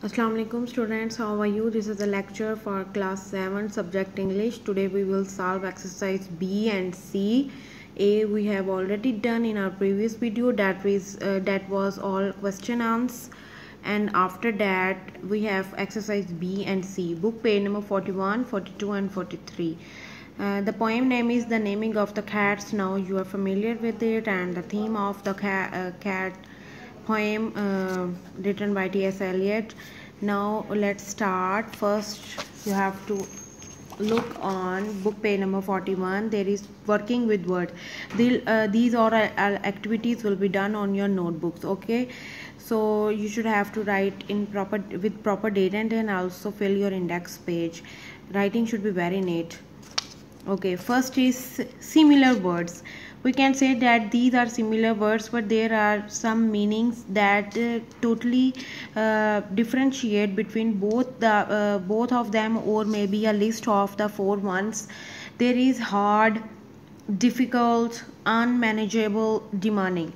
Assalamu alaikum students, how are you? This is a lecture for class 7 subject English. Today we will solve exercise B and C. A we have already done in our previous video, that was all question answers, and after that we have exercise B and C. Book page number 41, 42 and 43. The poem name is The Naming of the Cats. Now you are familiar with it, and the theme of the cat poem written by T.S. Eliot. Now let's start. First you have to look on book page number 41. There is working with words. These all activities will be done on your notebooks. Okay, so you should have to write in proper date and also fill your index page. Writing should be very neat. Okay, first is similar words. We can say that these are similar words, but there are some meanings that totally differentiate between both of them, or maybe a list of the four ones. There is hard, difficult, unmanageable, demanding.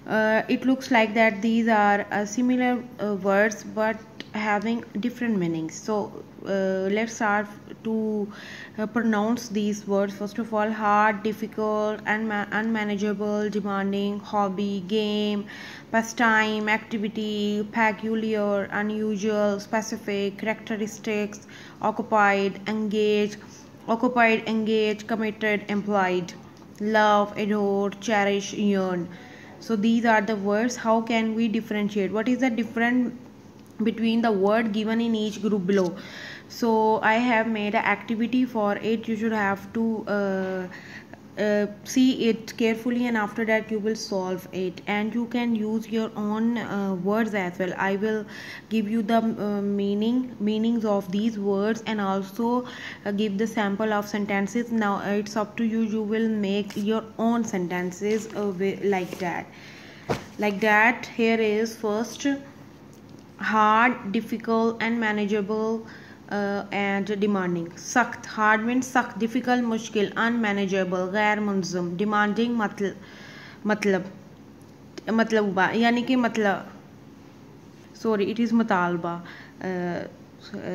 It looks like that these are similar words but having different meanings. So let's start to pronounce these words. First of all, hard, difficult, unmanageable, demanding, hobby, game, pastime, activity, peculiar, unusual, specific, characteristics, occupied, engage, committed, implied, love, adore, cherish, yearn. So these are the words. How can we differentiate? What is the difference between the word given in each group below? So I have made an activity for it. You should have to see it carefully, and after that you will solve it, and you can use your own words as well. I will give you the meanings of these words, and also give the sample of sentences. Now it's up to you. You will make your own sentences like that. Here is first: hard, difficult, unmanageable, and demanding. सख्त, hard means सख्त, difficult मुश्किल, unmanageable गैर मुंज़म, demanding मतलबा यानी कि it is मुतालबा,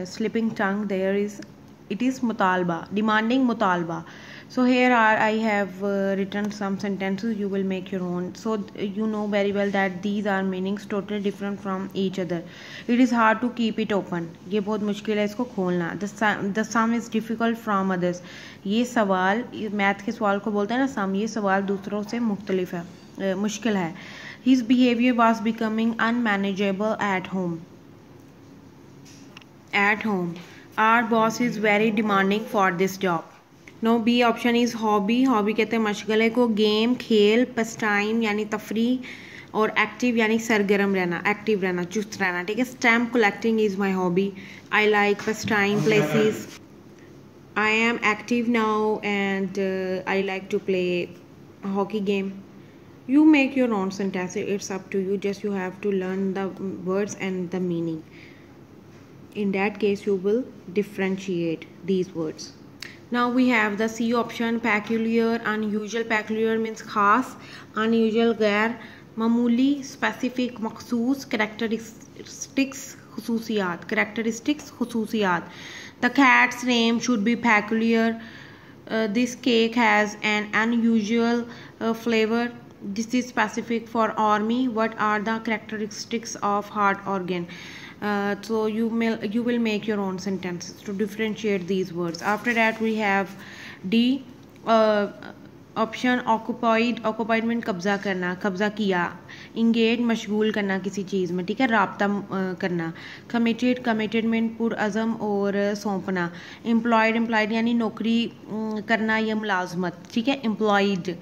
slipping tongue there is, it is मुतालबा, demanding मुतालबा. So here I have written some sentences. You will make your own, so you know very well that these are meanings totally different from each other. It is hard to keep it open. ये बहुत मुश्किल है इसको खोलना. The sum is difficult from others. ये सवाल, math के सवाल को बोलते हैं ना सम, ये सवाल दूसरों से मुख्तलिफ है, मुश्किल है. His behavior was becoming unmanageable at home. Our boss is very demanding for this job. No B option is hobby. Hobby कहते हैं मशगले को. गेम खेल, पस्टाइम यानी तफरी, और एक्टिव यानी सरगर्म रहना, एक्टिव रहना, चुस्त रहना. ठीक है. Stamp collecting is my hobby. I like pastime places. I am active now and I like to play hockey game. You make your own sentence. It's up to you. Just you have to learn the words and the meaning. In that case, you will differentiate these words. Now we have the C option: peculiar, unusual. Peculiar means खास, unusual गैर मामूली, specific मखसूस, characteristics खसूसियात. The cat's name should be peculiar. This cake has an unusual flavor. This is specific for army. What are the characteristics of heart organ? So you will make your own sentences to differentiate these words. After that we have D option: occupied. Occupied means कब्जा करना, कब्जा किया. engage मशगूल करना किसी चीज़ में. ठीक है. राब्ता करना. committed means पुरअज़म और सौंपना. employed यानी नौकरी करना या मुलाजमत. ठीक है. employed.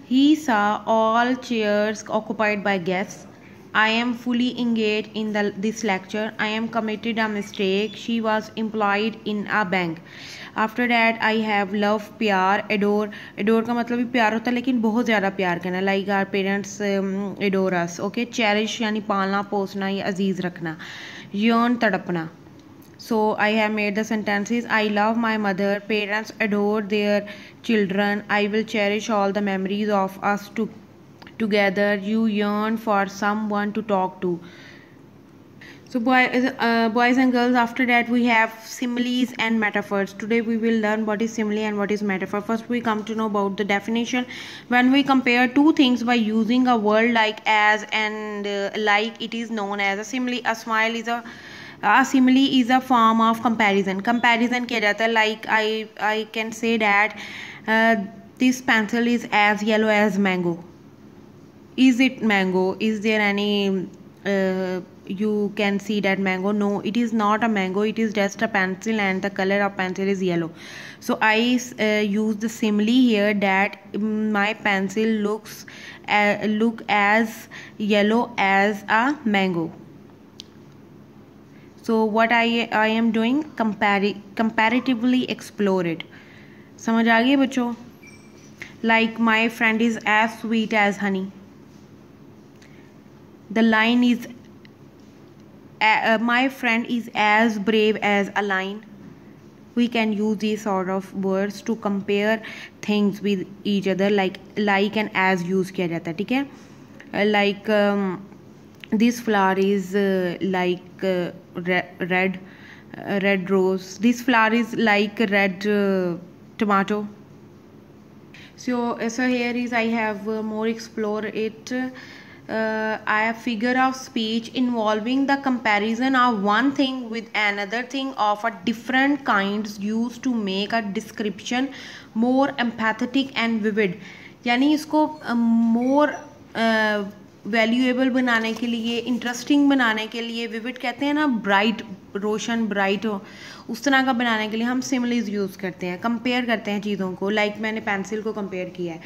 He saw all chairs occupied by guests. I am fully engaged in this lecture. I am committed a mistake. She was employed in a bank. After that I have love, प्यार, adore. Adore का मतलब भी प्यार होता है, लेकिन बहुत ज़्यादा प्यार करना. Like our parents adore us. Okay. Cherish यानी पालना पोसना या अजीज़ रखना. Yearn तड़पना. So I have made the sentences. I love my mother. Parents adore their children. I will cherish all the memories of us together. You yearn for someone to talk to. So boys and girls, after that we have similes and metaphors. Today we will learn what is simile and what is metaphor. First we come to know about the definition. When we compare two things by using a word like as and like, it is known as a simile. A simile is a form of comparison. Comparison किया जाता है. Like I can say that this pencil is as yellow as mango. Is it mango? Is there any you can see that mango? No, it is not a mango. It is just a pencil and the color of pencil is yellow. So I use the simile here that my pencil look as yellow as a mango. So what I am doing, comparatively explore it. समझ आ गई बच्चों? Like my friend is as sweet as honey. The line is my friend is as brave as a lion. We can use these sort of words to compare things with each other. Like and as use किया जाता है, ठीक है? Like this flower is like red rose. This flower is like red tomato. So here is I have more explore it. I have figure of speech involving the comparison of one thing with another thing of a different kinds used to make a description more empathetic and vivid. यानी इसको more valuable बनाने के लिए, interesting बनाने के लिए, vivid कहते हैं ना, ब्राइट, रोशन, ब्राइट हो, उस तरह का बनाने के लिए हम सिमिलीज यूज़ करते हैं, कंपेयर करते हैं चीज़ों को. लाइक मैंने पेंसिल को कंपेयर किया है.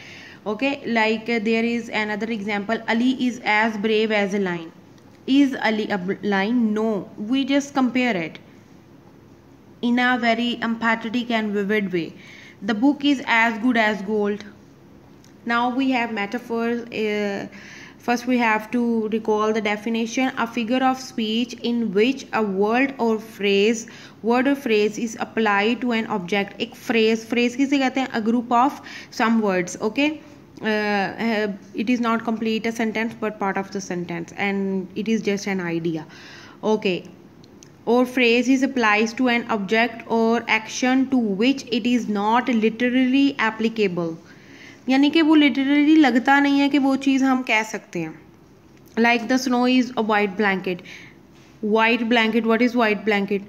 Okay, like there is another example, Ali is as brave as a lion. Is Ali a lion? No, we just compare it in a very empathetic and vivid way. The book is as good as gold. Now we have metaphors. First we have to recall the definition. A figure of speech in which a word or phrase is applied to an object. एक phrase किसे कहते हैं? A group of some words. Okay, it is not complete a sentence but part of the sentence, and it is just an idea. Okay, or phrase is applies to an object or action to which it is not literally applicable. यानी कि वो literally लगता नहीं है कि वो चीज़ हम कह सकते हैं. Like the snow is a white blanket. White blanket, what is white blanket?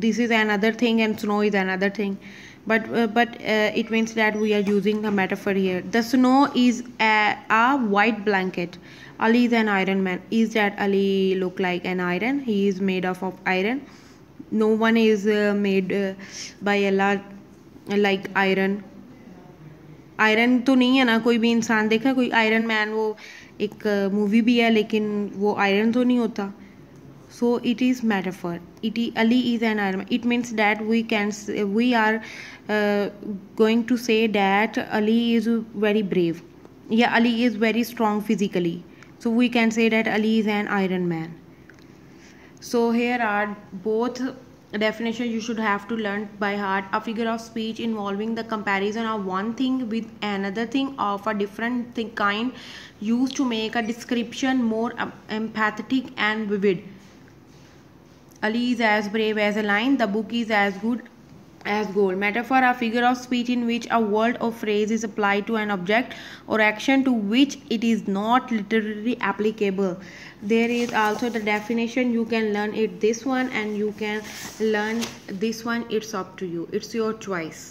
This is another thing and snow is another thing, but it means that we are using a metaphor here. The snow is a white blanket. Ali is an iron man. Is that Ali look like an iron? He is made of iron. No one is made by Allah like iron. Iron तो नहीं है ना, कोई भी इंसान देखा कोई iron man, वो एक मूवी भी है लेकिन वो आयरन तो नहीं होता. So it is metaphor. Ali is an iron. It means that we are going to say that Ali is very brave या Ali is very strong physically. So we can say that Ali is an iron man. So here are both definition you should have to learn by heart. A figure of speech involving the comparison of one thing with another thing of a different kind used to make a description more empathetic and vivid. Ali is as brave as a lion. The book is as good as gold. Metaphor, a figure of speech in which a word or phrase is applied to an object or action to which it is not literally applicable. There is also the definition. You can learn it this one and you can learn this one. It's up to you. It's your choice.